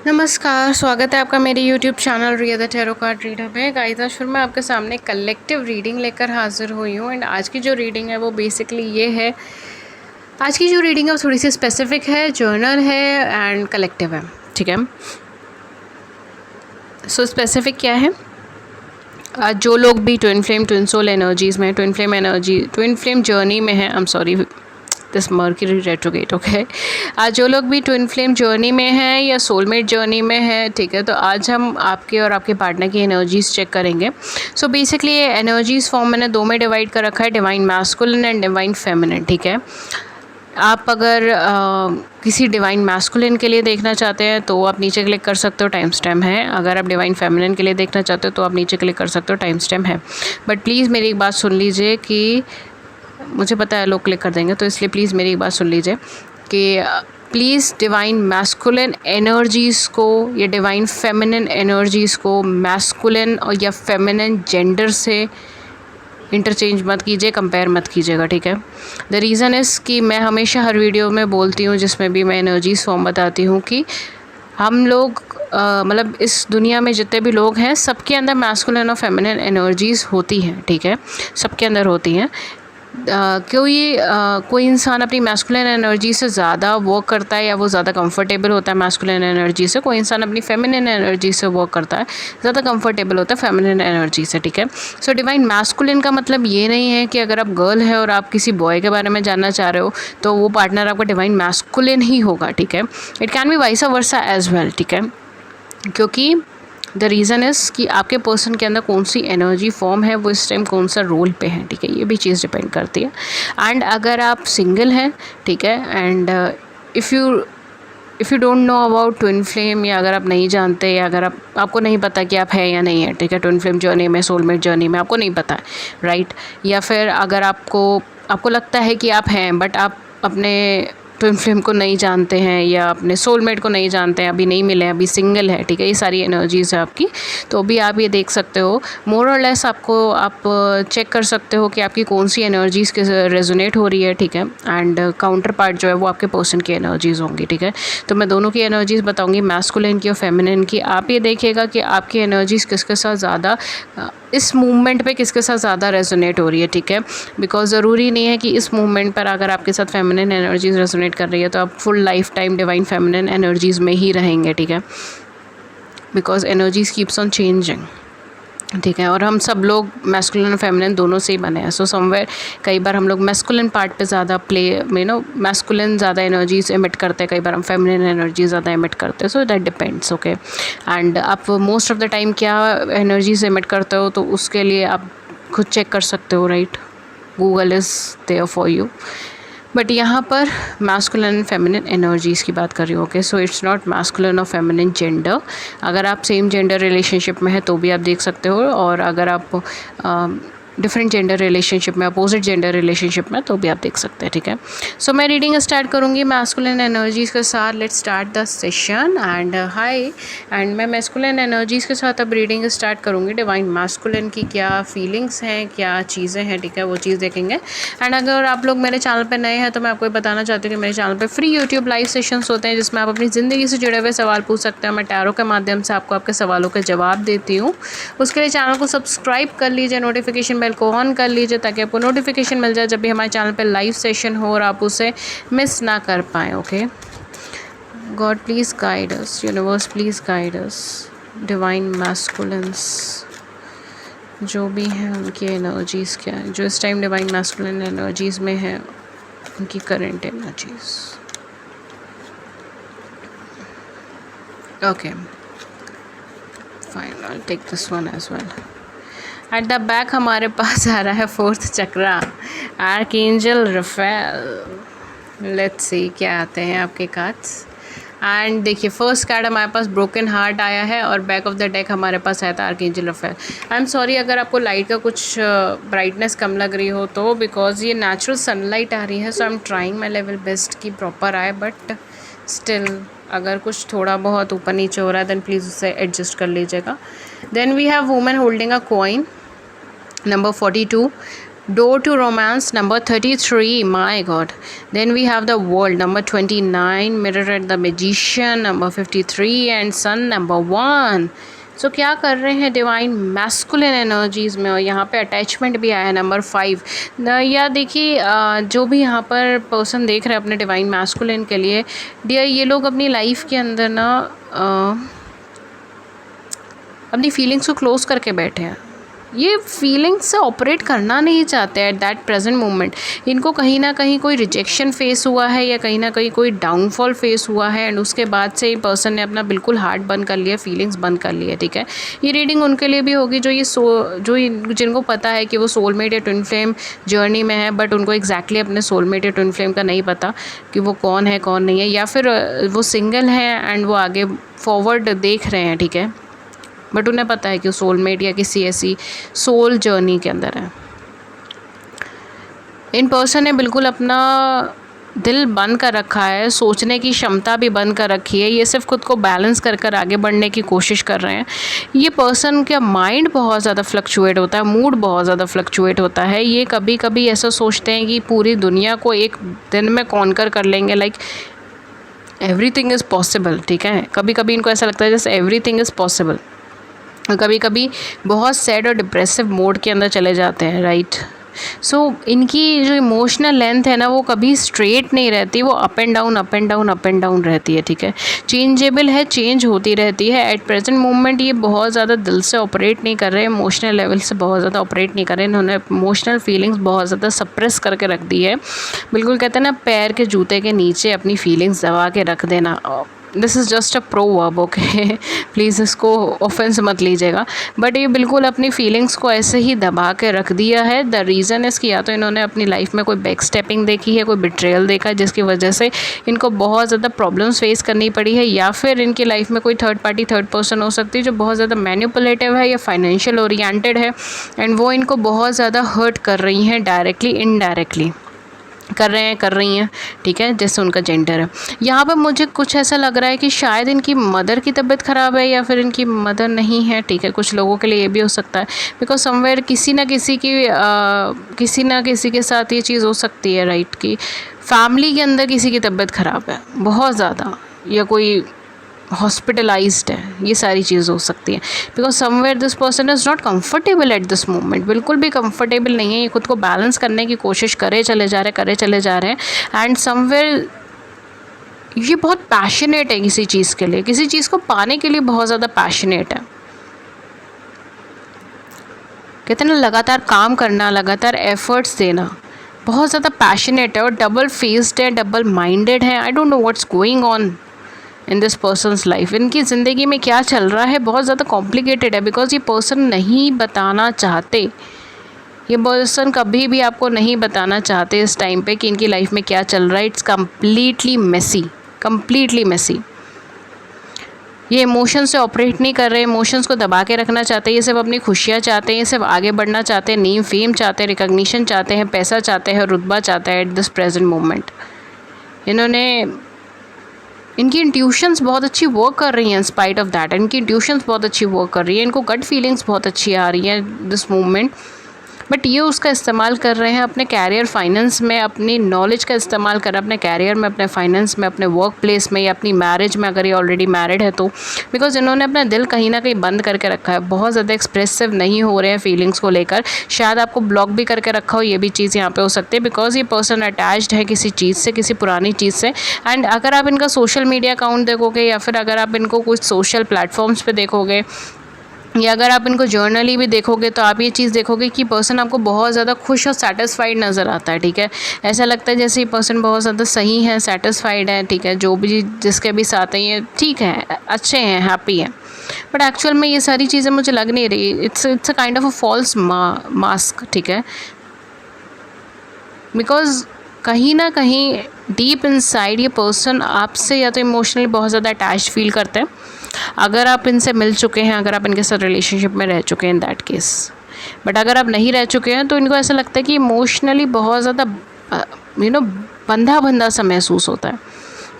नमस्कार, स्वागत है आपका मेरे YouTube channel Riya the tarot card reader में। गाइस, आज फिर मैं आपके सामने कलेक्टिव रीडिंग लेकर हाजिर हुई हूँ। एंड आज की जो रीडिंग है वो बेसिकली ये है। आज की जो रीडिंग है वो थोड़ी सी स्पेसिफिक है, जर्नल है एंड कलेक्टिव है। ठीक है, सो स्पेसिफिक क्या है? आज जो लोग भी twin flame twin soul energies में, twin flame energy, twin flame journey में है, I am sorry this mercury retrograde, okay. आज जो लोग भी ट्विन फ्लेम जर्नी में हैं या सोलमेट जर्नी में है, ठीक है, तो आज हम आपके और आपके पार्टनर की एनर्जीज़ चेक करेंगे। सो बेसिकली ये एनर्जीज़ फॉर्म मैंने दो में डिवाइड कर रखा है, divine masculine and divine feminine. ठीक है, आप अगर किसी डिवाइन मैस्कुलिन के लिए देखना चाहते हैं तो आप नीचे क्लिक कर सकते हो, टाइम स्टैम्प है। अगर आप डिवाइन फेमिनिन के लिए देखना चाहते हो तो आप नीचे क्लिक कर सकते हो, टाइम स्टैम्प है। बट प्लीज़ मेरी एक बात सुन लीजिए कि मुझे पता है लोग क्लिक कर देंगे, तो इसलिए प्लीज़ मेरी एक बात सुन लीजिए कि प्लीज़ डिवाइन मैस्कुलिन एनर्जीज़ को या डिवाइन फेमिनिन एनर्जीज़ को मैस्कुलिन और या फेमिनिन जेंडर से इंटरचेंज मत कीजिए, कंपेयर मत कीजिएगा। ठीक है, द रीज़न इज़ कि मैं हमेशा हर वीडियो में बोलती हूँ जिसमें भी मैं एनर्जीज़ फॉर्म बताती हूँ कि हम लोग मतलब इस दुनिया में जितने भी लोग हैं सबके अंदर मैस्कुलिन और फेमिनिन एनर्जीज़ होती हैं। ठीक है, सबके अंदर होती हैं। कोई इंसान अपनी मैस्कुलिन एनर्जी से ज़्यादा वर्क करता है या वो ज़्यादा कंफर्टेबल होता है मैस्कुलिन एनर्जी से, कोई इंसान अपनी फेमिनिन एनर्जी से वर्क करता है, ज़्यादा कंफर्टेबल होता है फेमिनिन एनर्जी से। ठीक है, सो डिवाइन मैस्कुलिन का मतलब ये नहीं है कि अगर आप गर्ल है और आप किसी बॉय के बारे में जानना चाह रहे हो तो वो पार्टनर आपका डिवाइन मैस्कुलिन ही होगा। ठीक है, it can be vice versa as well. ठीक है, क्योंकि द रीज़न इज़ कि आपके पर्सन के अंदर कौन सी एनर्जी फॉर्म है, वो इस टाइम कौन सा रोल पे है। ठीक है, ये भी चीज़ डिपेंड करती है। एंड अगर आप सिंगल हैं, ठीक है, and if you don't know about twin flame, या अगर आप नहीं जानते या अगर आपको नहीं पता कि आप है या नहीं है, ठीक है, ट्विन फ्लेम जर्नी में, सोलमेट जर्नी में आपको नहीं पता है, राइट। या फिर अगर आपको लगता है कि आप हैं बट आप अपने ट्विन फ्लेम को नहीं जानते हैं या अपने सोलमेट को नहीं जानते हैं, अभी नहीं मिले हैं, अभी सिंगल है, ठीक है, ये सारी एनर्जीज़ है आपकी, तो भी आप ये देख सकते हो। मोर और लेस आप चेक कर सकते हो कि आपकी कौन सी एनर्जीज़ के रेजोनेट हो रही है। ठीक है, एंड काउंटर पार्ट जो है वो आपके पर्सन की एनर्जीज़ होंगी। ठीक है, तो मैं दोनों की एनर्जीज़ बताऊँगी, मैस्कुलिन की और फेमिनिन की। आप ये देखिएगा कि आपकी एनर्जीज़ किसके साथ ज़्यादा इस मूवमेंट पे किसके साथ ज़्यादा रेजोनेट हो रही है। ठीक है, बिकॉज ज़रूरी नहीं है कि इस मूवमेंट पर अगर आपके साथ फेमिनिन एनर्जीज रेजोनेट कर रही है तो आप full life time divine feminine energies में ही रहेंगे। ठीक है, because energies keeps on changing. ठीक है, और हम सब लोग मैस्कुलिन और फेमिनिन दोनों से ही बने हैं। सो समवेयर कई बार हम लोग मैस्कुलिन पार्ट पे ज़्यादा मैस्कुलिन ज़्यादा एनर्जीज एमिट करते हैं, कई बार हम फेमिनिन एनर्जी ज़्यादा एमिट करते हैं। So that depends, okay. And आप मोस्ट ऑफ द टाइम क्या एनर्जीज एमिट करते हो तो उसके लिए आप खुद चेक कर सकते हो, right. Google is there for you. But यहाँ पर मैस्कुलिन फेमिनिन एनर्जीज़ की बात कर रही हूँ, okay. So it's not masculine और फेमिनिन जेंडर। अगर आप सेम जेंडर रिलेशनशिप में है तो भी आप देख सकते हो, और अगर आप डिफरेंट जेंडर रिलेशनशिप में, अपोजिट जेंडर रिलेशनशिप में, तो भी आप देख सकते हैं। ठीक है, सो मैं रीडिंग स्टार्ट करूँगी मैस्कुलिन एनर्जीज़ के साथ। Let's start the session. And hi, and मैं मैस्कुलिन एनर्जीज़ के साथ अब रीडिंग स्टार्ट करूँगी। डिवाइन मैस्कुलिन की क्या फीलिंग्स हैं, क्या चीज़ें हैं, ठीक है, वो चीज़ देखेंगे। एंड अगर आप लोग मेरे चैनल पर नए हैं तो मैं आपको ये बताना चाहती हूँ कि मेरे चैनल पर फ्री यूट्यूब लाइव सेशंस होते हैं जिसमें आप अपनी ज़िंदगी से जुड़े हुए सवाल पूछ सकते हैं। मैं टैरो के माध्यम से आपको आपके सवालों के जवाब देती हूँ। उसके लिए चैनल को सब्सक्राइब कर लीजिए, नोटिफिकेशन बेल को ऑन कर लीजिए ताकि आपको नोटिफिकेशन मिल जाए जब भी हमारे चैनल पे लाइव सेशन हो और आप उसे मिस ना कर पाएँ, okay. God please guide us, universe please guide us, divine masculines जो भी हैं उनकी एनर्जीज़ क्या है, जो इस टाइम डिवाइन मैस्कुलिन एनर्जीज़ में है, उनकी current energies, okay. Fine, I take this one as well. At the back हमारे पास आ रहा है fourth chakra, archangel Raphael. Let's see क्या आते हैं आपके कार्ड्स। एंड देखिए, फर्स्ट कार्ड हमारे पास ब्रोकन हार्ट आया है और बैक ऑफ द डेक हमारे पास आया था archangel Raphael. I am sorry अगर आपको लाइट का कुछ ब्राइटनेस कम लग रही हो तो, बिकॉज ये नेचुरल सनलाइट आ रही है। So I am trying my level best की प्रॉपर आए, बट स्टिल अगर कुछ थोड़ा बहुत ऊपर नीचे हो रहा है देन प्लीज़ उससे एडजस्ट कर लीजिएगा। Then we have women holding a coin, number 42, Door to Romance, number 33, my god. Then we have The World, number 29, Mirror at the Magician, number 53, and Sun, number 1. सो क्या कर रहे हैं divine masculine energies में, और यहाँ पे attachment भी आया है नंबर 5। या देखिए जो भी यहाँ पर पर्सन देख रहे हैं अपने डिवाइन मैस्कुलिन के लिए, डियर ये लोग अपनी लाइफ के अंदर ना अपनी फीलिंग्स को क्लोज करके बैठे हैं। ये फीलिंग्स से ऑपरेट करना नहीं चाहते एट दैट प्रेजेंट मोमेंट। इनको कहीं ना कहीं कोई रिजेक्शन फेस हुआ है या कहीं ना कहीं कोई डाउनफॉल फेस हुआ है, एंड उसके बाद से ये पर्सन ने अपना बिल्कुल हार्ट बंद कर लिया, फीलिंग्स बंद कर लिया। ठीक है, ये रीडिंग उनके लिए भी होगी जो जिनको पता है कि वो सोलमेट या ट्विन फ्लेम जर्नी में है, बट उनको एग्जैक्टली अपने सोलमेट या ट्विन फ्लेम का नहीं पता कि वो कौन है कौन नहीं है, या फिर वो सिंगल है एंड वो आगे फॉरवर्ड देख रहे हैं। ठीक है, बट उन्हें पता है कि सोलमेट या किसी ऐसी सोल जर्नी के अंदर है। इन पर्सन ने बिल्कुल अपना दिल बंद कर रखा है, सोचने की क्षमता भी बंद कर रखी है। ये सिर्फ खुद को बैलेंस कर कर आगे बढ़ने की कोशिश कर रहे हैं। ये पर्सन का माइंड बहुत ज़्यादा फ्लक्चुएट होता है, मूड बहुत ज़्यादा फ्लक्चुएट होता है। ये कभी कभी ऐसा सोचते हैं कि पूरी दुनिया को एक दिन में कॉन्कर कर लेंगे, लाइक एवरीथिंग इज़ पॉसिबल। ठीक है, कभी कभी इनको ऐसा लगता है जैसे एवरीथिंग इज़ पॉसिबल। कभी कभी बहुत सैड और डिप्रेसिव मोड के अंदर चले जाते हैं, राइट। सो इनकी जो इमोशनल लेंथ है ना, वो कभी स्ट्रेट नहीं रहती, वो up and down up and down up and down रहती है। ठीक है, चेंजेबल है, चेंज होती रहती है। एट प्रेजेंट मोमेंट ये बहुत ज़्यादा दिल से ऑपरेट नहीं कर रहे हैं, इमोशनल लेवल से बहुत ज़्यादा ऑपरेट नहीं कर रहे हैं। इन्होंने इमोशनल फीलिंग्स बहुत ज़्यादा सप्रेस करके रख दी है। बिल्कुल कहते हैं ना, पैर के जूते के नीचे अपनी फीलिंग्स दबा के रख देना। This is just a proverb, okay, please इसको ऑफेंस मत लीजिएगा, बट ये बिल्कुल अपनी फीलिंग्स को ऐसे ही दबा के रख दिया है। द रीज़न इज़ कि या तो इन्होंने अपनी लाइफ में कोई बैक स्टेपिंग देखी है, कोई बिट्रेयल देखा है, जिसकी वजह से इनको बहुत ज़्यादा प्रॉब्लम्स फेस करनी पड़ी है, या फिर इनकी लाइफ में कोई थर्ड पर्सन हो सकती है जो बहुत ज़्यादा मैनिपुलेटिव है या फाइनेंशियल ओरिएंटेड है, एंड वो इनको बहुत ज़्यादा हर्ट कर रही हैं, डायरेक्टली इनडायरेक्टली कर रही हैं। ठीक है, जैसे उनका जेंडर है। यहाँ पर मुझे कुछ ऐसा लग रहा है कि शायद इनकी मदर की तबीयत ख़राब है, या फिर इनकी मदर नहीं है। ठीक है, कुछ लोगों के लिए ये भी हो सकता है, बिकॉज समवेयर किसी ना किसी के साथ ये चीज़ हो सकती है, राइट, कि फैमिली के अंदर किसी की तबीयत ख़राब है बहुत ज़्यादा, या कोई हॉस्पिटलाइज्ड है, ये सारी चीज़ हो सकती है। Because somewhere this person is not comfortable at this moment, बिल्कुल भी कंफर्टेबल नहीं है। ये खुद को बैलेंस करने की कोशिश करे चले जा रहे हैं, एंड समवेयर ये बहुत पैशनेट है किसी चीज़ के लिए, किसी चीज़ को पाने के लिए बहुत ज़्यादा पैशनेट है। कहते हैं ना, लगातार काम करना, लगातार एफर्ट्स देना, बहुत ज़्यादा पैशनेट है, और डबल फेस्ड है, डबल माइंडेड है। I don't know what's going on in this persons life. इनकी ज़िंदगी में क्या चल रहा है बहुत ज़्यादा कॉम्प्लिकेटेड है, बिकॉज ये पर्सन नहीं बताना चाहते। ये पर्सन कभी भी आपको नहीं बताना चाहते इस टाइम पे कि इनकी लाइफ में क्या चल रहा है। It's completely messy. ये इमोशंस से ऑपरेट नहीं कर रहे, इमोशंस को दबा के रखना चाहते हैं। ये सिर्फ अपनी खुशियाँ चाहते हैं, ये सिर्फ आगे बढ़ना चाहते हैं, नेम फेम चाहते हैं, रिकग्निशन चाहते हैं, पैसा चाहते हैं, रुतबा चाहते हैं एट दिस प्रेजेंट मोमेंट। इनकी इंट्यूशंस बहुत अच्छी वर्क कर रही हैं, स्पाइट ऑफ दैट इनकी इंट्यूशंस बहुत अच्छी वर्क कर रही है। इनको गट फीलिंग्स बहुत अच्छी आ रही हैं दिस मोमेंट, बट ये उसका इस्तेमाल कर रहे हैं अपने कैरियर फाइनेंस में, अपनी नॉलेज का इस्तेमाल कर रहे हैं अपने कैरियर में, अपने फाइनेंस में, अपने वर्क प्लेस में, या अपनी मैरिज में, अगर ये ऑलरेडी मैरिड है तो। बिकॉज इन्होंने अपना दिल कहीं ना कहीं बंद करके रखा है, बहुत ज़्यादा एक्सप्रेसिव नहीं हो रहे हैं फीलिंग्स को लेकर। शायद आपको ब्लॉक भी करके रखा हो, ये भी चीज़ यहाँ पे हो सकती है, बिकॉज ये पर्सन अटैच्ड है किसी चीज़ से, किसी पुरानी चीज़ से। एंड अगर आप इनका सोशल मीडिया अकाउंट देखोगे, या फिर अगर आप इनको कुछ सोशल प्लेटफॉर्म्स पे देखोगे, या अगर आप इनको जर्नली भी देखोगे, तो आप ये चीज़ देखोगे कि पर्सन आपको बहुत ज़्यादा खुश और सेटिस्फाइड नज़र आता है। ठीक है, ऐसा लगता है जैसे ये पर्सन बहुत ज़्यादा सही है, सेटिस्फाइड है। ठीक है, जो भी जिसके भी साथ हैं ये ठीक है, अच्छे हैं, हैप्पी हैं, बट एक्चुअल में ये सारी चीज़ें मुझे लग नहीं रही। It's a kind of a false mask. ठीक है, बिकॉज कहीं ना कहीं डीप इनसाइड ये पर्सन आपसे या तो इमोशनली बहुत ज़्यादा अटैच फील करते हैं, अगर आप इनसे मिल चुके हैं, अगर आप इनके साथ रिलेशनशिप में रह चुके हैं इन दैट केस। बट अगर आप नहीं रह चुके हैं तो इनको ऐसा लगता है कि इमोशनली बहुत ज़्यादा बंधा सा महसूस होता है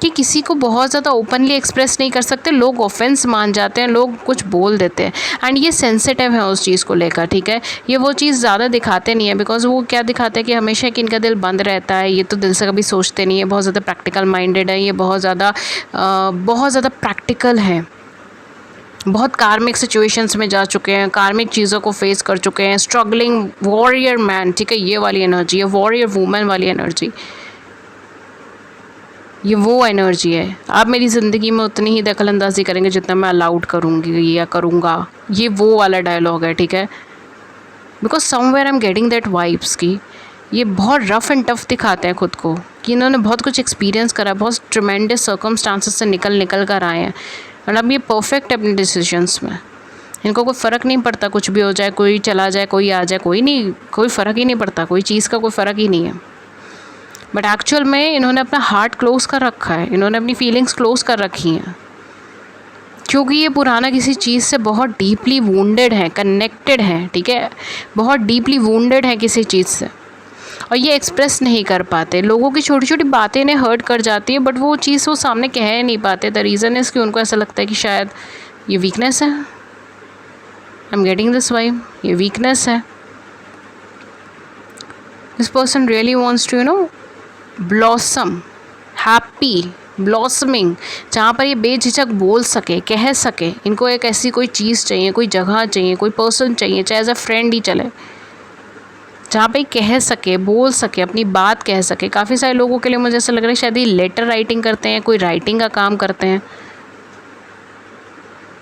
कि किसी को बहुत ज़्यादा ओपनली एक्सप्रेस नहीं कर सकते, लोग ऑफेंस मान जाते हैं, लोग कुछ बोल देते हैं एंड ये सेंसिटिव है उस चीज़ को लेकर, ठीक है। ये वो चीज़ ज़्यादा दिखाते नहीं है, बिकॉज वो क्या दिखाते हैं कि हमेशा कि इनका दिल बंद रहता है, ये तो दिल से कभी सोचते नहीं है, बहुत ज़्यादा प्रैक्टिकल माइंडेड है, ये बहुत ज़्यादा प्रैक्टिकल है, बहुत कार्मिक सिचुएशंस में जा चुके हैं, कार्मिक चीज़ों को फेस कर चुके हैं, स्ट्रगलिंग वॉरियर मैन, ठीक है, ये वाली एनर्जी है, वॉरियर वूमेन वाली एनर्जी, ये वो एनर्जी है। आप मेरी ज़िंदगी में उतनी ही दखल अंदाजी करेंगे जितना मैं अलाउड करूँगी या करूँगा, ये वो वाला डायलॉग है, ठीक है। Because somewhere I am getting that vibes की ये बहुत रफ़ एंड टफ दिखाते हैं खुद को, कि इन्होंने बहुत कुछ एक्सपीरियंस करा, बहुत ट्रिमेंडस सर्कमस्टांसेस से निकल कर आए हैं, और अब ये परफेक्ट है अपने डिसीजंस में। इनको कोई फ़र्क नहीं पड़ता, कुछ भी हो जाए, कोई चला जाए, कोई आ जाए, कोई फ़र्क ही नहीं पड़ता, कोई चीज़ का कोई फ़र्क ही नहीं है। बट एक्चुअल में इन्होंने अपना हार्ट क्लोज़ कर रखा है, इन्होंने अपनी फीलिंग्स क्लोज़ कर रखी हैं, क्योंकि ये पुराना किसी चीज़ से बहुत डीपली वूंडेड है, कनेक्टेड है, ठीक है, बहुत डीपली वूंडेड है किसी चीज़ से, और ये एक्सप्रेस नहीं कर पाते। लोगों की छोटी छोटी बातें इन्हें हर्ट कर जाती है, बट वो चीज़ वो सामने कह नहीं पाते। द रीज़न इज़ कि उनको ऐसा लगता है कि शायद ये वीकनेस है, I am getting this vibe, ये वीकनेस है। This person really wants to blossom, happy blossoming, जहाँ पर ये बेझिझक बोल सके, कह सके। इनको एक ऐसी कोई चीज़ चाहिए, कोई जगह चाहिए, कोई पर्सन चाहिए, चाहे एज अ फ्रेंड ही चले, जहाँ पे कह सके, बोल सके, अपनी बात कह सके। काफ़ी सारे लोगों के लिए मुझे ऐसा लग रहा है शायद ये लेटर राइटिंग करते हैं, कोई राइटिंग का काम करते हैं,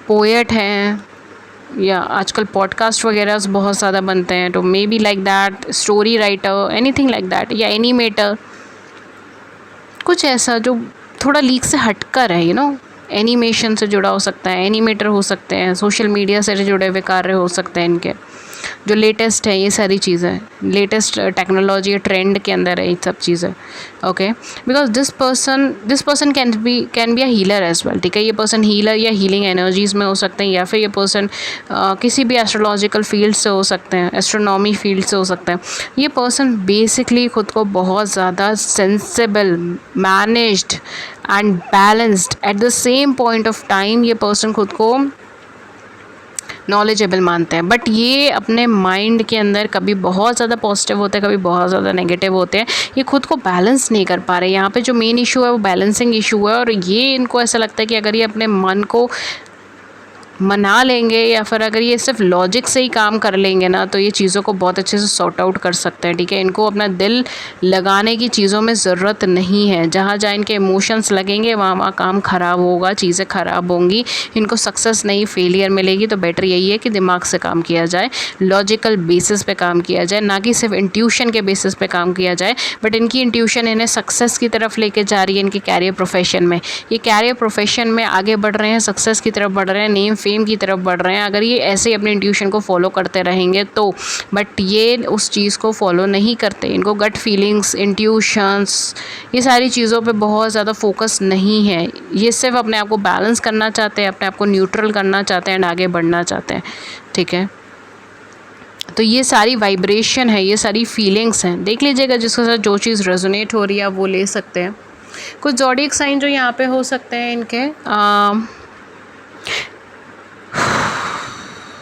पोएट हैं, या आजकल पॉडकास्ट वगैरह बहुत ज़्यादा बनते हैं, तो may be like that, story writer, anything like that, या एनिमेटर, कुछ ऐसा जो थोड़ा लीक से हटकर है, एनिमेशन से जुड़ा हो सकता है, एनिमेटर हो सकते हैं, सोशल मीडिया से जुड़े हुए कार्य हो सकते हैं इनके, जो लेटेस्ट है, ये सारी चीज़ें लेटेस्ट टेक्नोलॉजी ट्रेंड के अंदर है ये सब चीज़ें, okay. Because this person can be a healer as well, ठीक है। ये पर्सन हीलर या हीलिंग एनर्जीज़ में हो सकते हैं, या फिर ये पर्सन किसी भी एस्ट्रोलॉजिकल फील्ड से हो सकते हैं, एस्ट्रोनॉमी फील्ड से हो सकते हैं। ये पर्सन बेसिकली खुद को बहुत ज़्यादा sensible, managed and balanced at the same point of time ये पर्सन खुद को नॉलेजेबल मानते हैं, बट ये अपने माइंड के अंदर कभी बहुत ज़्यादा पॉजिटिव होते हैं, कभी बहुत ज़्यादा नेगेटिव होते हैं। ये खुद को बैलेंस नहीं कर पा रहे। यहाँ पे जो मेन इशू है वो बैलेंसिंग इशू है, और ये इनको ऐसा लगता है कि अगर ये अपने मन को मना लेंगे, या फिर अगर ये सिर्फ लॉजिक से ही काम कर लेंगे ना, तो ये चीज़ों को बहुत अच्छे से सॉर्ट आउट कर सकते हैं, ठीक है। इनको अपना दिल लगाने की चीज़ों में ज़रूरत नहीं है। जहाँ जहाँ इनके इमोशंस लगेंगे वहाँ काम ख़राब होगा, चीज़ें ख़राब होंगी, इनको सक्सेस नहीं फेलियर मिलेगी। तो बेटर यही है कि दिमाग से काम किया जाए, लॉजिकल बेसिस पे काम किया जाए, ना कि सिर्फ इंट्यूशन के बेसिस पे काम किया जाए। बट इनकी इंट्यूशन इन्हें सक्सेस की तरफ लेके जा रही है। इनके कैरियर प्रोफेशन में, ये कैरियर प्रोफेशन में आगे बढ़ रहे हैं, सक्सेस की तरफ बढ़ रहे हैं, नेम फेम की तरफ बढ़ रहे हैं। अगर ये ऐसे ही अपने इंट्यूशन को फॉलो करते रहेंगे तो, बट ये उस चीज़ को फॉलो नहीं करते। इनको गट फीलिंग्स, इंट्यूशंस, ये सारी चीज़ों पे बहुत ज़्यादा फोकस नहीं है। ये सिर्फ अपने आप को बैलेंस करना चाहते हैं, अपने आप को न्यूट्रल करना चाहते हैं एंड आगे बढ़ना चाहते हैं, ठीक है। तो ये सारी वाइब्रेशन है, ये सारी फीलिंग्स हैं। देख लीजिएगा जिसके साथ जो चीज़ रेजोनेट हो रही है वो ले सकते हैं। कुछ ज़ोडिएक साइन जो यहाँ पे हो सकते हैं इनके,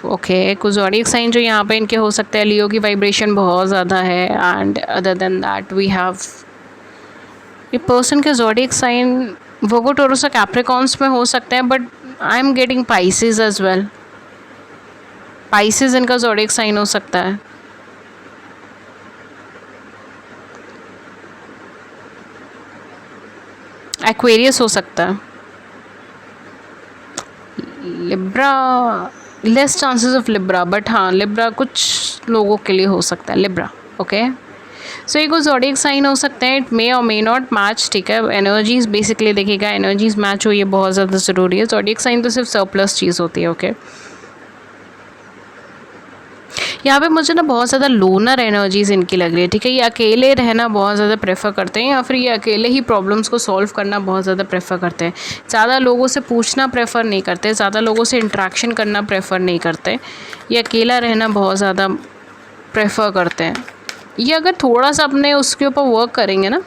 ओके, कुछ ज़ोडिएक साइन जो यहाँ पे इनके हो सकते हैं। लियो की वाइब्रेशन बहुत ज़्यादा है, and other than that we have ये पर्सन के zodiac sign Virgo, Taurus, Capricorns में हो सकते हैं, but I am getting Pisces as well. Pisces इनका ज़ोडिएक साइन हो सकता है। एक्वेरियस हो सकता है। Libra, less chances of Libra, but हाँ लिब्रा कुछ लोगों के लिए हो सकता है लिब्रा, ओके। सो ये कुछ ज़ोडिएक साइन हो सकते हैं। इट मे और मे नॉट मैच, ठीक है। एनर्जीज बेसिकली देखिएगा, एनर्जीज मैच हो, ये बहुत ज़्यादा ज़रूरी है। ज़ोडिएक साइन तो सिर्फ सरप्लस चीज़ होती है, ओके। यहाँ पे मुझे ना बहुत ज़्यादा लोनर एनर्जीज़ इनकी लग रही है, ठीक है। ये अकेले रहना बहुत ज़्यादा प्रेफर करते हैं, या फिर ये अकेले ही प्रॉब्लम्स को सॉल्व करना बहुत ज़्यादा प्रेफर करते हैं। ज़्यादा लोगों से पूछना प्रेफर नहीं करते, ज़्यादा लोगों से इंट्रैक्शन करना प्रेफर नहीं करते। ये अकेला रहना बहुत ज़्यादा प्रेफर करते हैं। ये अगर थोड़ा सा अपने उसके ऊपर वर्क करेंगे ना,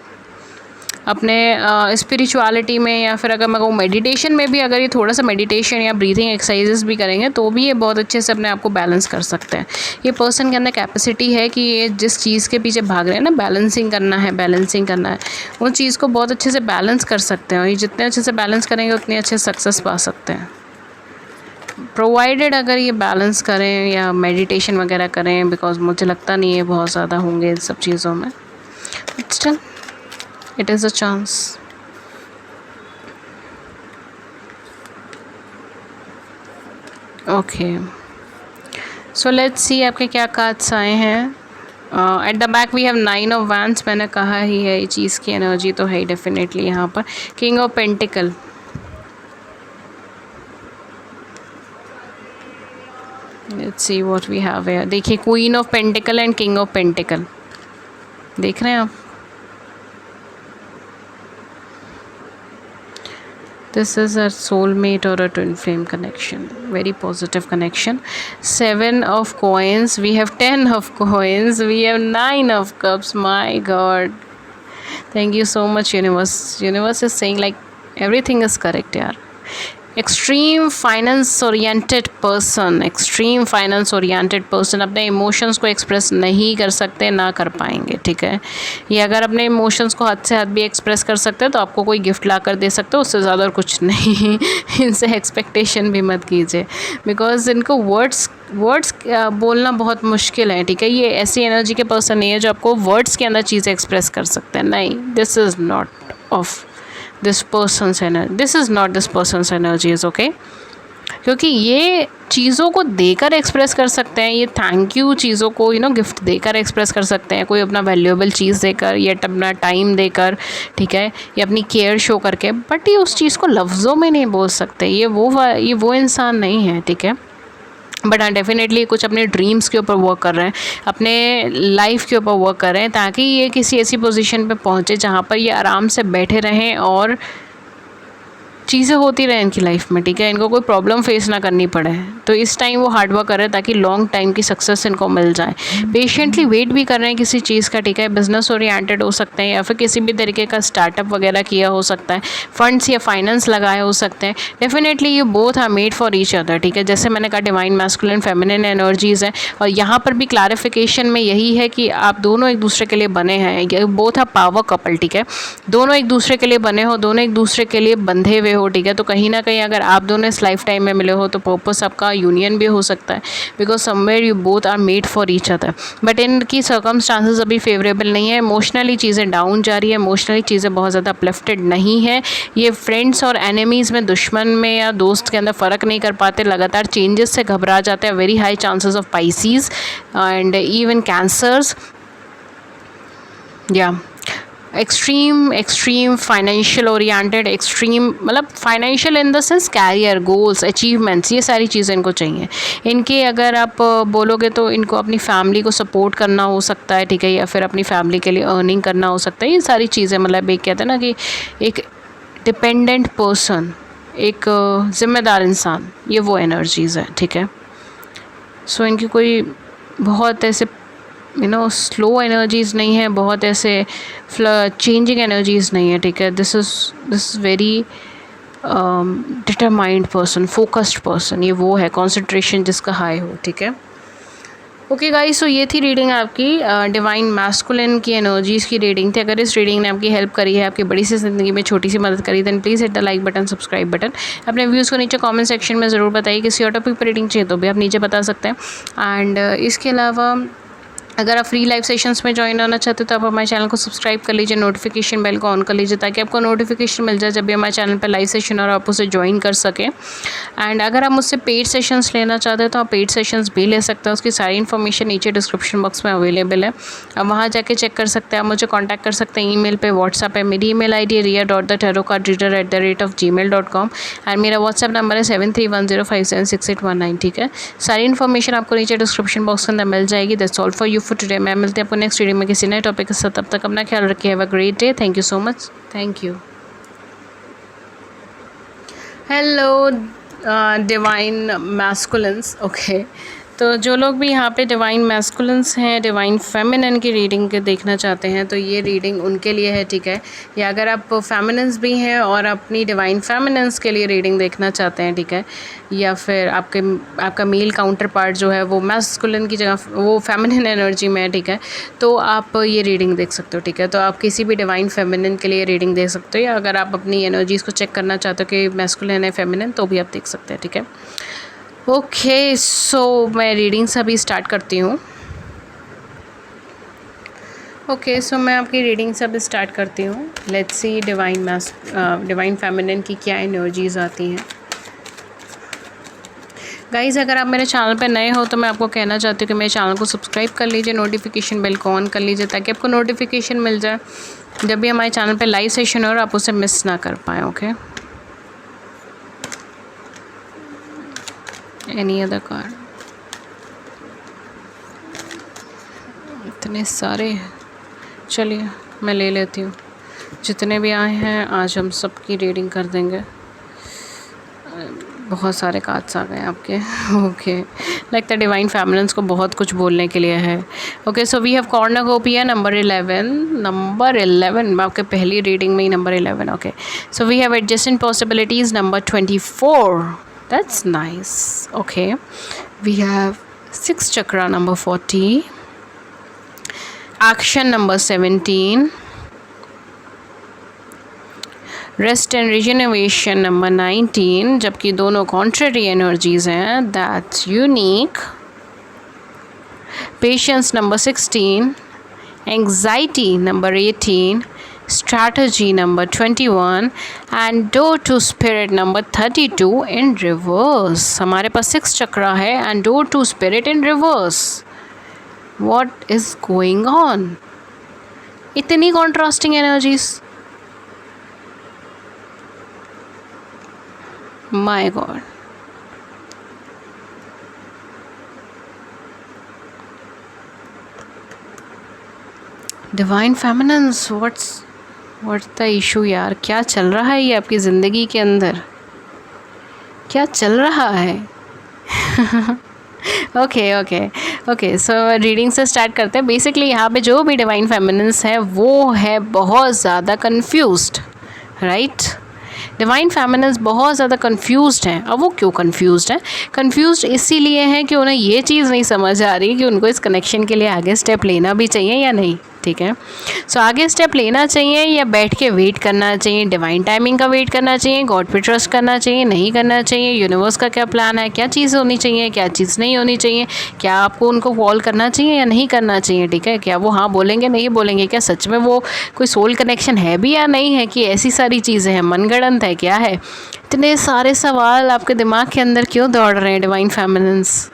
अपने स्पिरिचुअलिटी में, या फिर अगर मैं कहूँ मेडिटेशन में भी, अगर ये थोड़ा सा मेडिटेशन या ब्रीथिंग एक्सरसाइजेस भी करेंगे तो भी ये बहुत अच्छे से अपने आप को बैलेंस कर सकते हैं। ये पर्सन के अंदर कैपेसिटी है कि ये जिस चीज़ के पीछे भाग रहे हैं ना, बैलेंसिंग करना है, उन चीज़ को बहुत अच्छे से बैलेंस कर सकते हैं, और ये जितने अच्छे से बैलेंस करेंगे उतनी अच्छे सक्सेस पा सकते हैं, प्रोवाइडेड अगर ये बैलेंस करें या मेडिटेशन वगैरह करें, बिकॉज मुझे लगता नहीं है बहुत ज़्यादा होंगे इन सब चीज़ों में, but still it is a chance. Okay, so let's see आपके क्या कार्ड्स आए हैं। At the back we have 9 of wands, मैंने कहा ही है ये चीज़ की एनर्जी तो है ही डेफिनेटली यहाँ पर। King of pentacle, let's see what we have here. देखिए queen of pentacle and king of pentacle, देख रहे हैं आप। This is a soulmate or a twin flame connection. Very positive connection. 7 of coins. We have 10 of coins. We have 9 of cups. My God. Thank you so much, universe. Universe is saying like everything is correct, yaar. Extreme finance oriented person अपने emotions को express नहीं कर सकते, ना कर पाएंगे, ठीक है। ये अगर अपने इमोशंस को हद से हद भी एक्सप्रेस कर सकते हैं तो आपको कोई गिफ्ट ला कर दे सकते हो, उससे ज़्यादा और कुछ नहीं। इनसे एक्सपेक्टेशन भी मत कीजिए, बिकॉज इनको वर्ड्स बोलना बहुत मुश्किल है, ठीक है। ये ऐसी एनर्जी के पर्सन नहीं है जो आपको वर्ड्स के अंदर चीज़ें एक्सप्रेस कर सकते हैं, नहीं। This is not of this persons energy, this is not this persons energy is okay, क्योंकि ये चीज़ों को देकर एक्सप्रेस कर सकते हैं, ये थैंक यू चीज़ों को गिफ्ट देकर एक्सप्रेस कर सकते हैं, कोई अपना वैल्यूएबल चीज़ देकर या अपना टाइम देकर, ठीक है, या अपनी केयर शो करके, बट ये उस चीज़ को लफ्ज़ों में नहीं बोल सकते, ये वो इंसान नहीं है, ठीक है। बट हाँ, डेफिनेटली कुछ अपने ड्रीम्स के ऊपर वर्क कर रहे हैं, अपने लाइफ के ऊपर वर्क कर रहे हैं, ताकि ये किसी ऐसी पोजीशन पे पहुँचे जहाँ पर ये आराम से बैठे रहें और चीज़ें होती रहें इनकी लाइफ में, ठीक है। इनको कोई प्रॉब्लम फेस ना करनी पड़े, तो इस टाइम वो हार्ड वर्क कर रहे हैं ताकि लॉन्ग टाइम की सक्सेस इनको मिल जाए। पेशेंटली वेट भी कर रहे हैं किसी चीज़ का, ठीक है। बिजनेस ओरिएंटेड हो सकते हैं, या फिर किसी भी तरीके का स्टार्टअप वगैरह किया हो सकता है, फंड्स या फाइनेंस लगाए हो सकते हैं। डेफिनेटली ये both are made for each other, ठीक है। जैसे मैंने कहा डिवाइन मैस्कुलिन फेमिनिन एनर्जीज़ हैं, और यहाँ पर भी क्लैरिफिकेशन में यही है कि आप दोनों एक दूसरे के लिए बने हैं, बोथ आर पावर कपल, ठीक है। दोनों एक दूसरे के लिए बने हो, दोनों एक दूसरे के लिए बंधे हुए हो, ठीक है। तो कहीं ना कहीं अगर आप दोनों इस लाइफ टाइम में मिले हो तो पर्पस आपका यूनियन भी हो सकता है, because somewhere you both are made for each other. But इनकी सर्कमस्टांसेस अभी फेवरेबल नहीं है, इमोशनली चीज़ें डाउन जा रही है, इमोशनली चीज़ें बहुत ज़्यादा अपलिफ्टेड नहीं है। ये फ्रेंड्स और एनिमीज़ में, दुश्मन में या दोस्त के अंदर फ़र्क नहीं कर पाते, लगातार चेंजेस से घबरा जाते हैं। Very high chances of Pisces and even Cancers, या एक्सट्रीम फाइनेंशियल ओरिएंटेड, एक्सट्रीम मतलब financial in the sense career goals, achievements, ये सारी चीज़ें इनको चाहिए। इनके अगर आप बोलोगे तो इनको अपनी फैमिली को सपोर्ट करना हो सकता है, ठीक है, या फिर अपनी फैमिली के लिए अर्निंग करना हो सकता है। ये सारी चीज़ें मतलब एक कहते हैं ना कि एक डिपेंडेंट पर्सन, एक ज़िम्मेदार इंसान, ये वो एनर्जीज़ है, ठीक है। सो इनकी कोई बहुत ऐसे स्लो एनर्जीज़ नहीं है, बहुत ऐसे चेंजिंग एनर्जीज़ नहीं है, ठीक है। This is very determined person, focused person, ये वो है, कंसंट्रेशन जिसका हाई हो, ठीक है। ओके गाइस, सो ये थी रीडिंग आपकी डिवाइन मैस्कुलिन की एनर्जीज़ की रीडिंग थी। अगर इस रीडिंग ने आपकी हेल्प करी है, आपकी बड़ी सी ज़िंदगी में छोटी सी मदद करी, then please hit the like button, subscribe button. अपने व्यूज़ को नीचे कमेंट सेक्शन में ज़रूर बताइए। किसी और टॉपिक पर रीडिंग चाहिए तो भी आप नीचे बता सकते हैं। एंड इसके अलावा अगर आप फ्री लाइव सेशंस में ज्वाइन होना चाहते हो तो आप हमारे चैनल को सब्सक्राइब कर लीजिए, नोटिफिकेशन बेल को ऑन कर लीजिए, ताकि आपको नोटिफिकेशन मिल जाए जब भी हमारे चैनल पर लाइव सेशन और आप उसे ज्वाइन कर सकें। एंड अगर आप मुझसे पेड सेशंस लेना चाहते हैं तो आप पेड सेशंस भी ले सकते हैं, उसकी सारी इन्फॉर्मेशन नीचे डिस्क्रिप्शन बॉक्स में अवेलेबल है, आप वहाँ जाके चेक कर सकते हैं। आप मुझे कॉन्टैक्ट कर सकते हैं ईमेल पे, व्हाट्सएप है, मेरी ईमेल ID है ria.thetarotcardreader@gmail.com एंड मेरा व्हाट्सएप नंबर है 7310576819, ठीक है। सारी इन्फॉर्मेशन आपको नीचे डिस्क्रिप्शन बॉक्स के अंदर मिल जाएगी। That's all for you for today. मैं मिलते हैं आपको नेक्स्ट वीडियो में किसी नए टॉपिक के साथ। तब तक अपना ख्याल रखिए। Have a great day. Thank you so much. Thank you. Hello divine masculines, okay, तो जो लोग भी यहाँ पे डिवाइन मैस्कुलिन्स हैं, डिवाइन फेमिनिन की रीडिंग के देखना चाहते हैं तो ये रीडिंग उनके लिए है, ठीक है। या अगर आप फेमिनिन्स भी हैं और अपनी डिवाइन फेमिनिन्स के लिए रीडिंग देखना चाहते हैं, ठीक है, या फिर आपका मेल काउंटर पार्ट जो है वो मैस्कुलिन की जगह वो फेमिनिन एनर्जी में है, ठीक है, तो आप ये रीडिंग देख सकते हो, ठीक है। तो आप किसी भी डिवाइन फेमिनिन के लिए रीडिंग देख सकते हो, या अगर आप अपनी एनर्जीज़ को चेक करना चाहते हो कि मैस्कुलिन है फेमिनिन, तो भी आप देख सकते हैं, ठीक है। ओके, सो मैं रीडिंग्स अभी स्टार्ट करती हूँ। ओके, सो मैं आपकी रीडिंग्स अभी स्टार्ट करती हूँ। लेट्स सी डिवाइन फेमिनिन की क्या एनर्जीज़ आती हैं। गाइज़, अगर आप मेरे चैनल पे नए हो तो मैं आपको कहना चाहती हूँ कि मेरे चैनल को सब्सक्राइब कर लीजिए, नोटिफिकेशन बेल को ऑन कर लीजिए ताकि आपको नोटिफिकेशन मिल जाए जब भी हमारे चैनल पे लाइव सेशन हो और आप उसे मिस ना कर पाएँ। Okay, any other card? इतने सारे, चलिए मैं ले लेती हूँ। जितने भी आए हैं आज हम सबकी रीडिंग कर देंगे। बहुत सारे कार्ड्स आ गए आपके। ओके, लगता है डिवाइन फेमिनिन्स को बहुत कुछ बोलने के लिए है। Okay, so we have cornucopia number 11, आपके पहली रीडिंग में ही number 11। Okay, so we have adjustment possibilities number 24, that's nice. Okay, we have 6 chakra number 40, action number 17, rest and regeneration number 19, जबकि दोनों contrary energies हैं, that's unique, patience number 16, anxiety number 18, strategy number 21 and door to spirit number 32 in reverse. हमारे पास 6 चक्रा है and door to spirit in reverse. What is going on? इतनी contrasting energies. My God. Divine feminines, what's the issue यार? क्या चल रहा है ये आपकी ज़िंदगी के अंदर? क्या चल रहा है? ओके, सो रीडिंग से स्टार्ट करते हैं। बेसिकली यहाँ पे जो भी डिवाइन फेमिनिन्स है वो है बहुत ज़्यादा कंफ्यूज्ड, राइट? डिवाइन फेमिनिन्स बहुत ज़्यादा कंफ्यूज्ड हैं। अब वो क्यों कंफ्यूज्ड हैं? कंफ्यूज्ड इसीलिए हैं कि उन्हें ये चीज़ नहीं समझ आ रही कि उनको इस कनेक्शन के लिए आगे स्टेप लेना भी चाहिए या नहीं, ठीक है। सो आगे स्टेप लेना चाहिए या बैठ के वेट करना चाहिए, डिवाइन टाइमिंग का वेट करना चाहिए, गॉड पे ट्रस्ट करना चाहिए, नहीं करना चाहिए, यूनिवर्स का क्या प्लान है, क्या चीज़ होनी चाहिए, क्या चीज़ नहीं होनी चाहिए, क्या आपको उनको कॉल करना चाहिए या नहीं करना चाहिए, ठीक है। क्या वो हाँ बोलेंगे नहीं बोलेंगे, क्या सच में वो कोई सोल कनेक्शन है भी या नहीं है, कि ऐसी सारी चीज़ें हैं, मनगढ़ंत है, क्या है? इतने सारे सवाल आपके दिमाग के अंदर क्यों दौड़ रहे हैं divine feminines?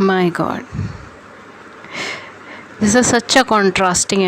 My God, this is such a contrasting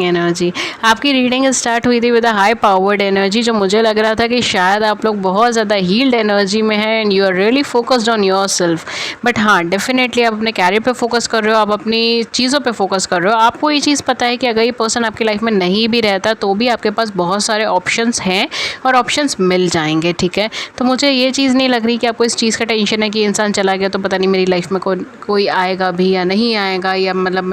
energy. आपकी रीडिंग स्टार्ट हुई थी with a high powered energy, जो मुझे लग रहा था कि शायद आप लोग बहुत ज़्यादा हील्ड एनर्जी में हैं and you are really focused on yourself. But हाँ, डेफिनेटली आप अपने कैरियर पे फोकस कर रहे हो, आप अपनी चीज़ों पे फोकस कर रहे हो। आपको ये चीज़ पता है कि अगर ये पर्सन आपकी लाइफ में नहीं भी रहता तो भी आपके पास बहुत सारे ऑप्शंस हैं और ऑप्शंस मिल जाएंगे, ठीक है। तो मुझे ये चीज़ नहीं लग रही कि आपको इस चीज़ का टेंशन है कि इंसान चला गया तो पता नहीं मेरी लाइफ में कोई आएगा भी या नहीं आएगा, या मतलब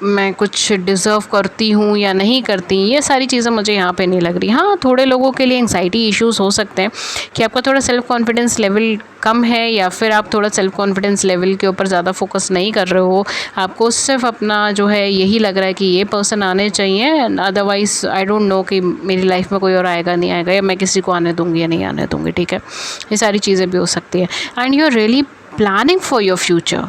मैं कुछ डिज़र्व करती हूँ या नहीं करती, ये सारी चीज़ें मुझे यहाँ पे नहीं लग रही। हाँ, थोड़े लोगों के लिए एंग्जाइटी इश्यूज़ हो सकते हैं कि आपका थोड़ा सेल्फ़ कॉन्फिडेंस लेवल कम है, या फिर आप थोड़ा सेल्फ़ कॉन्फिडेंस लेवल के ऊपर ज़्यादा फोकस नहीं कर रहे हो। आपको सिर्फ अपना जो है यही लग रहा है कि ये पर्सन आने चाहिए, अदरवाइज़ आई डोंट नो कि मेरी लाइफ में कोई और आएगा नहीं आएगा, या मैं किसी को आने दूँगी या नहीं आने दूँगी, ठीक है। ये सारी चीज़ें भी हो सकती हैं and you are really planning for your future,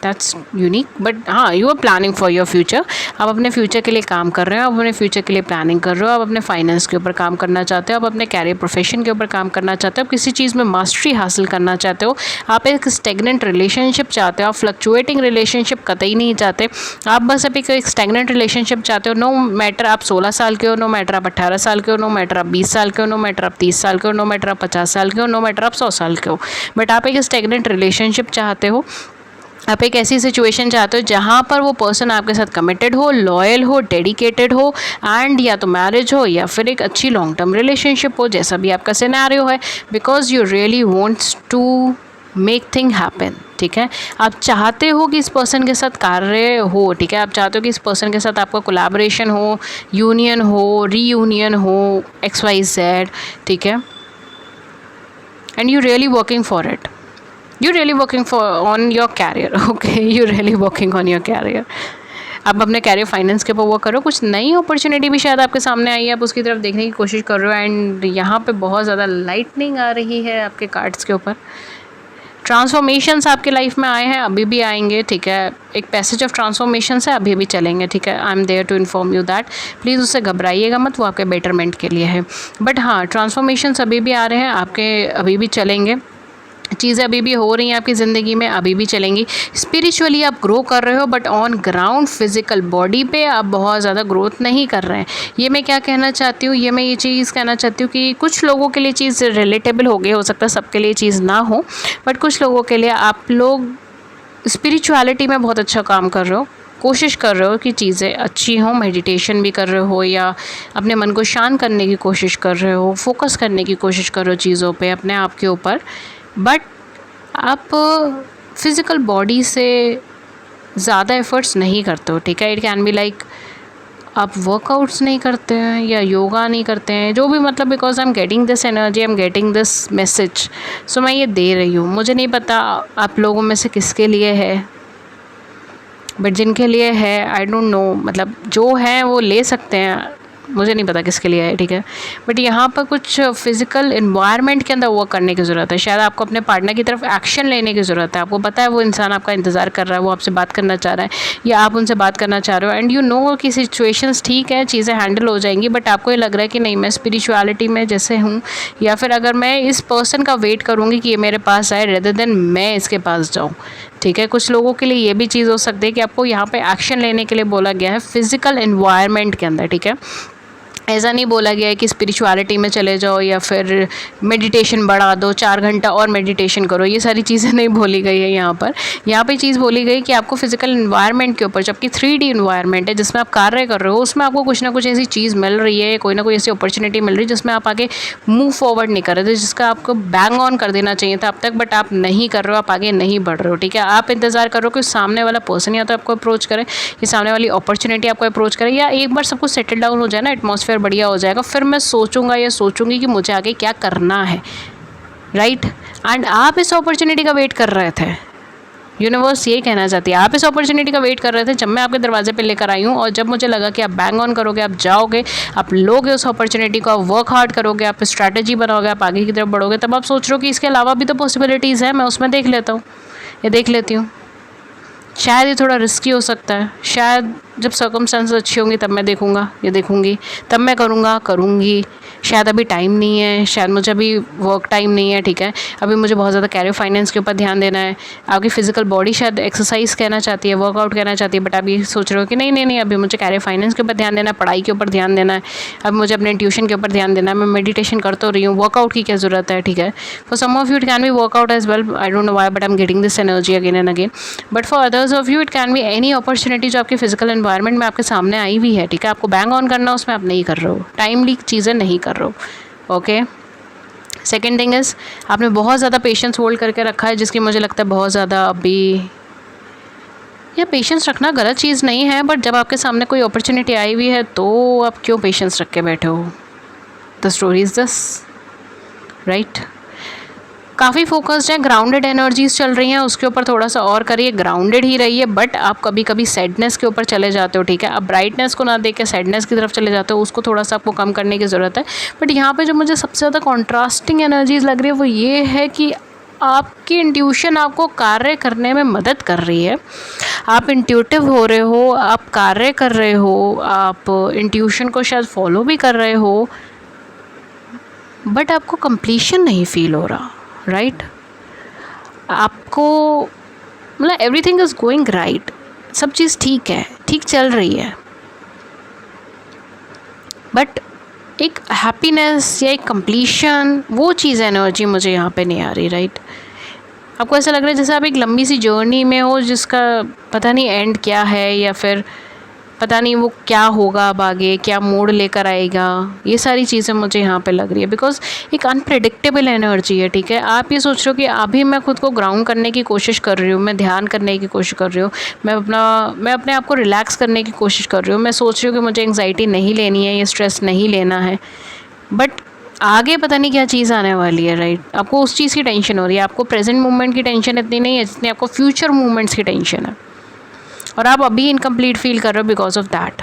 that's unique. But हाँ, you are planning for your future. आप अपने फ्यूचर के लिए काम कर रहे हो, आप अपने फ्यूचर के लिए प्लानिंग कर रहे हो, आप अपने फाइनेंस के ऊपर काम करना चाहते हो, आप अपने कैरियर प्रोफेशन के ऊपर काम करना चाहते हो, आप किसी चीज़ में मास्टरी हासिल करना चाहते हो, आप एक स्टेगनेंट रिलेशनशिप चाहते हो, आप फ्लक्चुएटिंग रिलेशनशिप कतई नहीं चाहते, आप बस अभी एक स्टेगनेंट रिलेशनशिप चाहते हो। नो मैटर आप 16 साल के हो, नो मैटर आप 18 साल के हो, नो मैटर आप 20 साल के हो, नो मैटर आप 30 साल के हो, नो मैटर आप 50 साल के हो, नो मैटर आप 100 साल के हो, बट आप एक स्टेगनेंट रिलेशनशिप चाहते हो आप एक ऐसी सिचुएशन चाहते हो जहाँ पर वो पर्सन आपके साथ कमिटेड हो, लॉयल हो, डेडिकेटेड हो, एंड या तो मैरिज हो या फिर एक अच्छी लॉन्ग टर्म रिलेशनशिप हो, जैसा भी आपका सिनेरियो है, because you really wants to make thing happen. ठीक है, आप चाहते हो कि इस पर्सन के साथ कार्य हो। ठीक है, आप चाहते हो कि इस पर्सन के साथ आपका कोलैबोरेशन हो, यूनियन हो, रीयूनियन हो, XYZ। ठीक है, and you really working for it, you're really working for on your career, okay, you're really working on your career। आप अपने कैरियर फाइनेंस के ऊपर वर्क करो, कुछ नई अपॉर्चुनिटी भी शायद आपके सामने आई है, आप उसकी तरफ देखने की कोशिश कर रहे हो, एंड यहाँ पे बहुत ज़्यादा लाइटनिंग आ रही है आपके कार्ड्स के ऊपर। ट्रांसफॉर्मेशंस आपके लाइफ में आए हैं, अभी भी आएंगे। ठीक है, एक पैसेज ऑफ ट्रांसफॉर्मेशंस है, अभी भी चलेंगे। ठीक है, I am there to inform you that, please उससे घबराइएगा मत, वो आपके बेटरमेंट के लिए है। बट हाँ, ट्रांसफॉर्मेशंस अभी भी आ रहे हैं आपके, अभी भी चलेंगे, चीज़ें अभी भी हो रही हैं आपकी ज़िंदगी में, अभी भी चलेंगी। स्पिरिचुअली आप ग्रो कर रहे हो, but on ground physical body पे आप बहुत ज़्यादा ग्रोथ नहीं कर रहे हैं। ये मैं क्या कहना चाहती हूँ, ये मैं ये चीज़ कहना चाहती हूँ कि कुछ लोगों के लिए चीज़ रिलेटेबल हो गई, हो सकता है सबके लिए चीज़ ना हो, बट कुछ लोगों के लिए आप लोग स्पिरिचुअलिटी में बहुत अच्छा काम कर रहे हो, कोशिश कर रहे हो कि चीज़ें अच्छी हों, मेडिटेशन भी कर रहे हो या अपने मन को शांत करने की कोशिश कर रहे हो, फोकस करने की कोशिश कर रहे हो चीज़ों पे, अपने आप के ऊपर, बट आप फिज़िकल बॉडी से ज़्यादा एफ़र्ट्स नहीं करते हो। ठीक है, इट कैन बी लाइक आप वर्कआउट्स नहीं करते हैं या योगा नहीं करते हैं, जो भी, मतलब because I am getting this energy, I am getting this message, so मैं ये दे रही हूँ। मुझे नहीं पता आप लोगों में से किसके लिए है, बट जिनके लिए है आई डोंट नो, मतलब जो है वो ले सकते हैं, मुझे नहीं पता किसके लिए है। ठीक है, बट यहाँ पर कुछ फिज़िकल इन्वायरमेंट के अंदर वर्क करने की ज़रूरत है। शायद आपको अपने पार्टनर की तरफ एक्शन लेने की ज़रूरत है। आपको पता है वो इंसान आपका इंतज़ार कर रहा है, वो आपसे बात करना चाह रहा है या आप उनसे बात करना चाह रहे हो, एंड यू नो कि सिचुएशंस ठीक है, चीज़ें हैंडल हो जाएंगी, बट आपको ये लग रहा है कि नहीं, मैं स्पिरिचुअलिटी में जैसे हूँ, या फिर अगर मैं इस पर्सन का वेट करूँगी कि ये मेरे पास आए रेदर देन मैं इसके पास जाऊँ। ठीक है, कुछ लोगों के लिए ये भी चीज़ हो सकती है कि आपको यहाँ पे एक्शन लेने के लिए बोला गया है फिज़िकल एनवायरनमेंट के अंदर। ठीक है, ऐसा नहीं बोला गया है कि स्पिरिचुअलिटी में चले जाओ या फिर मेडिटेशन बढ़ा दो, 4 घंटा और मेडिटेशन करो, ये सारी चीज़ें नहीं बोली गई है यहाँ पर। यहाँ पे चीज़ बोली गई कि आपको फिजिकल इन्वायरमेंट के ऊपर, जबकि 3D इन्वायरमेंट है जिसमें आप कार्य कर रहे हो, उसमें आपको कुछ ना कुछ ऐसी चीज़ मिल रही है, कोई ना कोई ऐसी अपॉर्चुनिटी मिल रही है जिसमें आप आगे मूव फॉरवर्ड नहीं कर रहे थे, जिसका आपको बैंग ऑन कर देना चाहिए था अब तक, बट आप नहीं कर रहे हो, आप आगे नहीं बढ़ रहे हो। ठीक है, आप इंतज़ार कर रहे हो कि सामने वाला पर्सन या तो आपको अप्रोच करे, कि सामने वाली अपॉर्चुनिटी आपको अप्रोच करे, या एक बार सब कुछ सेटल डाउन हो जाए ना, एटमॉस्फेयर बढ़िया हो जाएगा, फिर मैं सोचूंगा या सोचूंगी कि मुझे आगे क्या करना है। राइट, एंड आप इस अपॉर्चुनिटी का वेट कर रहे थे, यूनिवर्स यही कहना चाहती है, आप इस अपॉर्चुनिटी का वेट कर रहे थे जब मैं आपके दरवाजे पे लेकर आई हूँ, और जब मुझे लगा कि आप बैंग ऑन करोगे, आप जाओगे, आप लोगे उस अपॉर्चुनिटी को, आप वर्क हार्ड करोगे, आप स्ट्रैटेजी बनाओगे, आप आगे की तरफ बढ़ोगे, तब आप सोच रहे हो कि इसके अलावा भी तो पॉसिबिलिटीज़ है, मैं उसमें देख लेता हूँ या देख लेती हूँ। शायद ये थोड़ा रिस्की हो सकता है, शायद जब सर्कमस्टेंसेस अच्छी होंगी तब मैं देखूँगा या देखूँगी, तब मैं करूँगा, करूँगी। शायद अभी टाइम नहीं है, शायद मुझे अभी वर्क टाइम नहीं है। ठीक है, अभी मुझे बहुत ज़्यादा कैरियर फाइनेंस के ऊपर ध्यान देना है। आपकी फिजिकल बॉडी शायद एक्सरसाइज कहना चाहती है, वर्कआउट कहना चाहती है, बट आप ये सोच रहे हो कि नहीं नहीं नहीं, अभी मुझे कैरियर फाइनेंस के ऊपर ध्यान देना है, पढ़ाई के ऊपर ध्यान देना है, अब मुझे अपने ट्यूशन के ऊपर ध्यान देना है, मैं मेडिटेशन कर तो रही हूँ, वर्कआउट की क्या ज़रूरत है। ठीक है, for some of you it can be workout as well, I don't know why, but I am getting this energy again and again, but for others of you it can be any opportunity जो आपके physical environment में आपके सामने आई हुई है। ठीक है, आपको बैंग ऑन करना, उसमें आप नहीं कर रहे हो, टाइमली चीज़ें नहीं कर रहे हो। ओके, सेकेंड थिंग इज़, आपने बहुत ज़्यादा पेशेंस होल्ड करके रखा है, जिसकी मुझे लगता है बहुत ज़्यादा अभी, या पेशेंस रखना गलत चीज़ नहीं है, बट जब आपके सामने कोई अपॉर्चुनिटी आई हुई है तो आप क्यों पेशेंस रख के बैठे हो। The story is this, right. काफ़ी फोकस्ड है, ग्राउंडेड एनर्जीज चल रही हैं, उसके ऊपर थोड़ा सा और करिए, ग्राउंडेड ही रहिए, बट आप कभी कभी सैडनेस के ऊपर चले जाते हो। ठीक है, आप ब्राइटनेस को ना देख के सैडनेस की तरफ चले जाते हो, उसको थोड़ा सा आपको कम करने की ज़रूरत है। बट यहाँ पे जो मुझे सबसे ज़्यादा कॉन्ट्रास्टिंग एनर्जीज लग रही है वो ये है कि आपकी इंट्यूशन आपको कार्य करने में मदद कर रही है, आप इंट्यूटिव हो रहे हो, आप कार्य कर रहे हो, आप इंट्यूशन को शायद फॉलो भी कर रहे हो, बट आपको कंप्लीशन नहीं फील हो रहा। राइट, आपको मतलब एवरीथिंग इज़ गोइंग राइट, सब चीज़ ठीक है, ठीक चल रही है, बट एक हैप्पीनेस या एक कंप्लीशन, वो चीज़ एनर्जी मुझे यहाँ पे नहीं आ रही। राइट, आपको ऐसा लग रहा है जैसे आप एक लंबी सी जर्नी में हो जिसका पता नहीं एंड क्या है, या फिर पता नहीं वो क्या होगा अब आगे, क्या मोड़ लेकर आएगा। ये सारी चीज़ें मुझे यहाँ पे लग रही है, बिकॉज एक अनप्रिडिक्टेबल एनर्जी है, ठीक है। आप ये सोच रहे हो कि अभी मैं खुद को ग्राउंड करने की कोशिश कर रही हूँ, मैं ध्यान करने की कोशिश कर रही हूँ, मैं अपने आप को रिलैक्स करने की कोशिश कर रही हूँ, मैं सोच रही हूँ कि मुझे एंग्जाइटी नहीं लेनी है, ये स्ट्रेस नहीं लेना है, बट आगे पता नहीं क्या चीज़ आने वाली है, राइट। आपको उस चीज़ की टेंशन हो रही है, आपको प्रेजेंट मोमेंट की टेंशन इतनी नहीं है जितनी आपको फ्यूचर मोमेंट्स की टेंशन है, और आप अभी इनकम्प्लीट फील कर रहे हो because of that.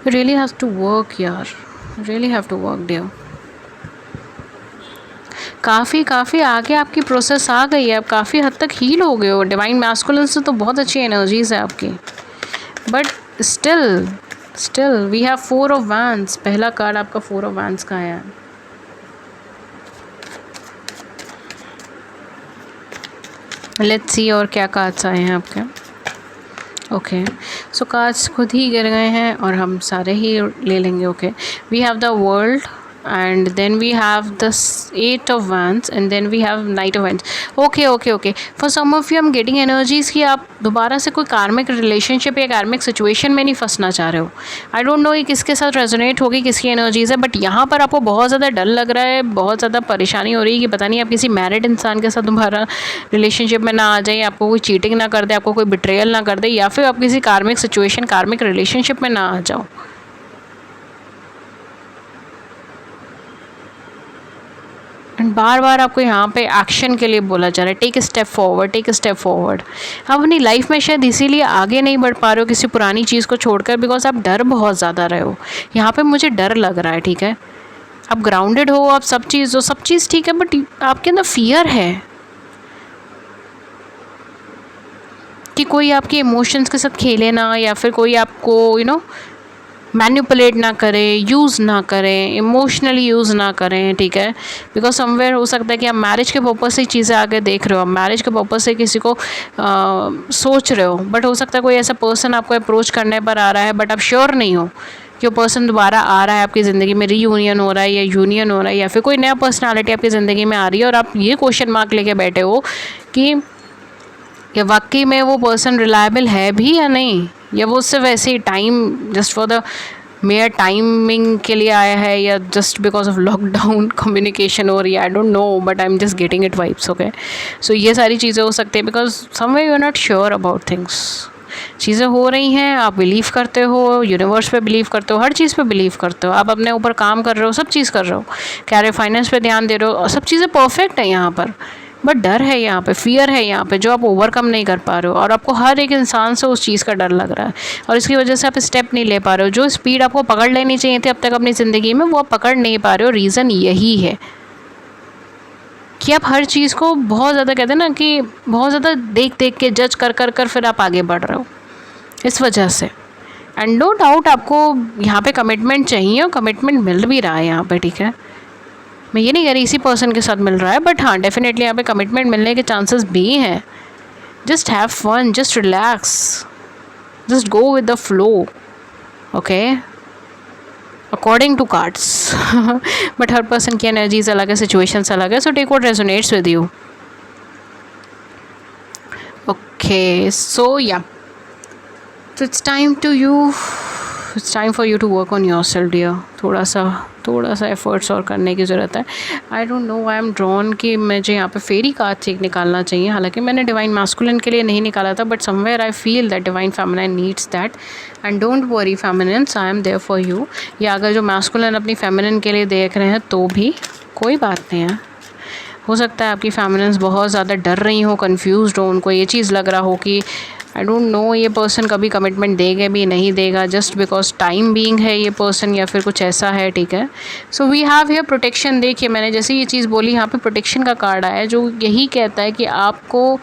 You really have to work यार, really have to work dear. काफ़ी आगे आपकी प्रोसेस आ गई है, आप काफ़ी हद तक हील हो गए हो। डिवाइन मैस्कुलिन से तो बहुत अच्छी एनर्जीज है आपकी, but still we have 4 of wands. पहला कार्ड आपका 4 ऑफ वैंड्स का है। लेट्स सी और क्या कार्ड्स आए हैं आपके। ओके, सो कार्ड्स खुद ही गिर गए हैं और हम सारे ही ले लेंगे। Okay, we have the world and then we have this 8 of wands and then we have knight of wands. okay for some of you I'm getting energies कि आप दोबारा से कोई कार्मिक रिलेशनशिप या कार्मिक सिचुएशन में नहीं फंसना चाह रहे हो। आई डोंट नो ये किसके साथ रेजोनेट होगी, किसकी एनर्जीज है, बट यहाँ पर आपको बहुत ज़्यादा डर लग रहा है, बहुत ज़्यादा परेशानी हो रही है कि पता नहीं आप किसी मैरिड इंसान के साथ दोबारा रिलेशनशिप में ना आ जाए, आपको कोई चीटिंग ना कर दे, आपको कोई बिट्रेयल ना कर दे, या फिर आप किसी कार्मिक सिचुएशन कार्मिक रिलेशनशिप में ना आ जाओ। बार बार आपको यहाँ पे एक्शन के लिए बोला जा रहा है, टेक स्टेप फॉरवर्ड। आप अपनी लाइफ में शायद इसीलिए आगे नहीं बढ़ पा रहे हो किसी पुरानी चीज़ को छोड़कर, बिकॉज आप डर बहुत ज़्यादा रहे हो। यहाँ पे मुझे डर लग रहा है, ठीक है। आप ग्राउंडेड हो, आप सब चीज़ ठीक है, बट आपके अंदर फियर है कि कोई आपके इमोशंस के साथ खेले ना, या फिर कोई आपको मैनिपुलेट ना करे, यूज़ ना करें, इमोशनली यूज़ ना करें, ठीक है। बिकॉज समवेयर हो सकता है कि आप मैरिज के पर्पज़ से चीज़ें आगे देख रहे हो, आप मैरिज के पर्पज़ से किसी को सोच रहे हो, बट हो सकता है कोई ऐसा पर्सन आपको अप्रोच करने पर आ रहा है, बट आप श्योर नहीं हो कि वो पर्सन दोबारा आ रहा है आपकी ज़िंदगी में, रीयूनियन हो रहा है या यूनियन हो रहा है, या फिर कोई नया पर्सनालिटी आपकी ज़िंदगी में आ रही है, और आप ये क्वेश्चन मार्क लेके बैठे हो कि वाकई में वो पर्सन रिलायबल है भी या नहीं, या वो सिर्फ ऐसे ही time just for the mayor timing के लिए आया है, या just because of lockdown communication हो रही है। I don't know, but I am just getting it vibes. Okay, so ये सारी चीज़ें हो सकती है, because somewhere you are not sure about things. चीज़ें हो रही हैं, आप बिलीव करते हो, यूनिवर्स पे बिलीव करते हो, हर चीज़ पे बिलीव करते हो, आप अपने ऊपर काम कर रहे हो, सब चीज़ कर रहे हो, कैरियर फाइनेंस पे ध्यान दे रहे हो, सब चीज़ें परफेक्ट है यहाँ पर, बट डर है यहाँ पे, फियर है यहाँ पे, जो आप ओवरकम नहीं कर पा रहे हो, और आपको हर एक इंसान से उस चीज़ का डर लग रहा है, और इसकी वजह से आप स्टेप नहीं ले पा रहे हो। जो स्पीड आपको पकड़ लेनी चाहिए थी अब तक अपनी ज़िंदगी में, वो आप पकड़ नहीं पा रहे हो। रीज़न यही है कि आप हर चीज़ को बहुत ज़्यादा, कहते हैं ना कि बहुत ज़्यादा देख के जज कर फिर आप आगे बढ़ रहे हो, इस वजह से। एंड नो डाउट आपको यहाँ पे कमिटमेंट चाहिए, और कमिटमेंट मिल भी रहा है यहाँ पे, ठीक है। मैं ये नहीं कह रही इसी पर्सन के साथ मिल रहा है, बट हाँ, डेफिनेटली यहाँ पे कमिटमेंट मिलने के चांसेस भी हैं। Just have fun, just relax, just go with the flow, okay, according to cards. But हर पर्सन की एनर्जीज अलग है, सिचुएशंस अलग है, so take what resonates with you. Okay, so या, so it's time for you to work on yourself dear। थोड़ा सा efforts और करने की ज़रूरत है। I don't no, I am drawn कि मुझे यहाँ पे फेरी कार्ड एक निकालना चाहिए, हालांकि मैंने डिवाइन मैस्कुलिन के लिए नहीं निकाला था, but somewhere I feel that divine feminine needs that, and don't worry feminines, I am there for you. या अगर जो मैस्कुलिन अपनी फेमिनिन के लिए देख रहे हैं तो भी कोई बात नहीं है। हो सकता है आपकी फेमिनिन्स बहुत ज़्यादा डर रही हो, कन्फ्यूज़ हो, उनको ये चीज़ लग रहा हो कि आई डोंट नो ये पर्सन कभी कमिटमेंट देगा भी नहीं देगा, जस्ट बिकॉज टाइम बीइंग है ये पर्सन, या फिर कुछ ऐसा है, ठीक है। So we have here protection. देखिए, मैंने जैसे ये चीज़ बोली, यहाँ पे प्रोटेक्शन का कार्ड आया है, जो यही कहता है कि आपको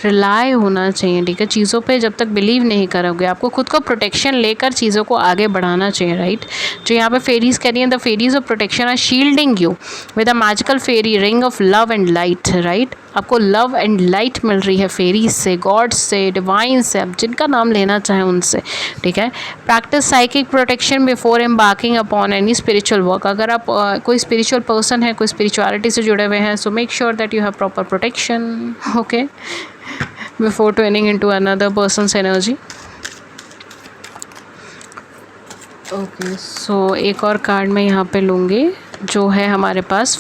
रिलाय होना चाहिए, ठीक है। चीज़ों पे जब तक बिलीव नहीं करोगे, आपको खुद को प्रोटेक्शन लेकर चीज़ों को आगे बढ़ाना चाहिए, राइट। जो यहाँ पे फेरीज कह रही हैं, the fairies of protection are shielding you with a magical fairy ring of love and light, right. आपको लव एंड लाइट मिल रही है फेरीज से, गॉड्स से, डिवाइन से, आप जिनका नाम लेना चाहें उनसे, ठीक है। Practice psychic protection before embarking upon any spiritual work. अगर आप कोई स्पिरिचुअल पर्सन है, कोई स्पिरिचुअलिटी से जुड़े हुए हैं, so make sure that you have proper protection, okay, before twinning into another person's energy. Okay, so एक और कार्ड मैं यहाँ पे लूँगी जो है हमारे पास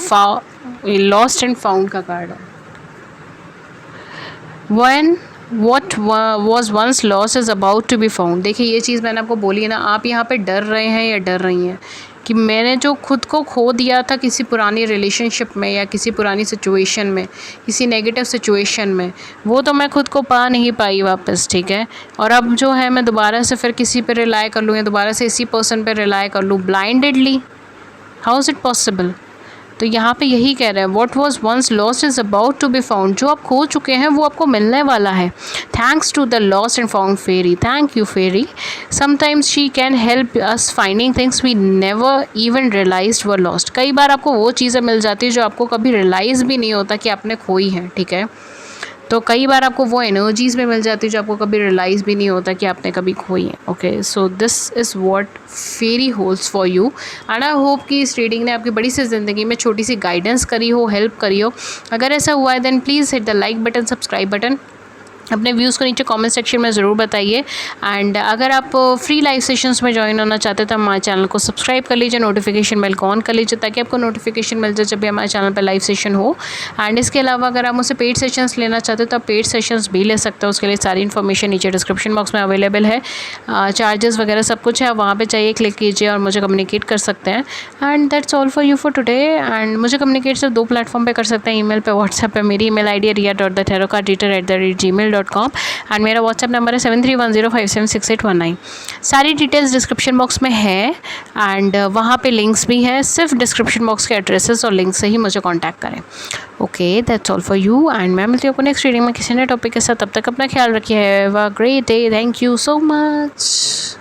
लॉस्ट एंड फाउंड का कार्ड है। When what was once lost is about to be found। देखिए ये चीज़ मैंने आपको बोली है ना, आप यहाँ पे डर रहे हैं या डर रही हैं कि मैंने जो खुद को खो दिया था किसी पुरानी रिलेशनशिप में या किसी पुरानी सिचुएशन में, किसी नेगेटिव सिचुएशन में, वो तो मैं खुद को पा नहीं पाई वापस, ठीक है। और अब जो है मैं दोबारा से फिर किसी पे रिलाई कर लूँ या दोबारा से इसी पर्सन पे रिलाई कर लूँ blindedly, how is it possible. तो यहाँ पे यही कह रहे हैं, what was once lost is about to be found. जो आप खो चुके हैं वो आपको मिलने वाला है। Thanks to the lost and found fairy. Thank you fairy. Sometimes she can help us finding things we never even realised were lost. कई बार आपको वो चीज़ें मिल जाती है जो आपको कभी रियलाइज़ भी नहीं होता कि आपने खोई हैं, ठीक है। तो कई बार आपको वो एनर्जीज़ में मिल जाती है जो आपको कभी रियलाइज़ भी नहीं होता कि आपने कभी खोई है, okay. So this is what fairy holds for you and I hope कि इस रीडिंग ने आपकी बड़ी सी ज़िंदगी में छोटी सी गाइडेंस करी हो, हेल्प करी हो। अगर ऐसा हुआ है then please hit the like button, subscribe button. अपने व्यूज़ को नीचे कमेंट सेक्शन में ज़रूर बताइए। एंड अगर आप फ्री लाइव सेशंस में ज्वाइन होना चाहते हैं तो हमारे चैनल को सब्सक्राइब कर लीजिए, नोटिफिकेशन बेल को ऑन कर लीजिए ताकि आपको नोटिफिकेशन मिल जाए जब भी हमारे चैनल पर लाइव सेशन हो। एंड इसके अलावा अगर आप मुझसे पेड सेशंस लेना चाहते हो तो आप पेड सेशंस भी ले सकते हो। उसके लिए सारी इन्फॉर्मेशन नीचे डिस्क्रिप्शन बॉक्स में अवेलेबल है। चार्जेस वगैरह सब कुछ है, आप वहाँ पर चाहिए क्लिक कीजिए और मुझे कम्युनिकेट कर सकते हैं। And that's all for you for today. And मुझे कम्युनिकेट सिर्फ 2 प्लेटफॉर्म पर कर सकते हैं, ईमेल पे, व्हाट्सएप पे। मेरी ईमेल ID है ria.thetarotcardreader@gmail.com एंड मेरा व्हाट्सएप नंबर है 7310576819। सारी डिटेल्स डिस्क्रिप्शन बॉक्स में है एंड वहाँ पे लिंक्स भी हैं। सिर्फ डिस्क्रिप्शन बॉक्स के एड्रेसेस और लिंक से ही मुझे कांटेक्ट करें। Okay, that's all for you and मैं मिलती हूँ आपको नेक्स्ट रीडिंग में किसी नए टॉपिक के साथ। तब तक अपना ख्याल रखिए। Have a great day. Thank you so much.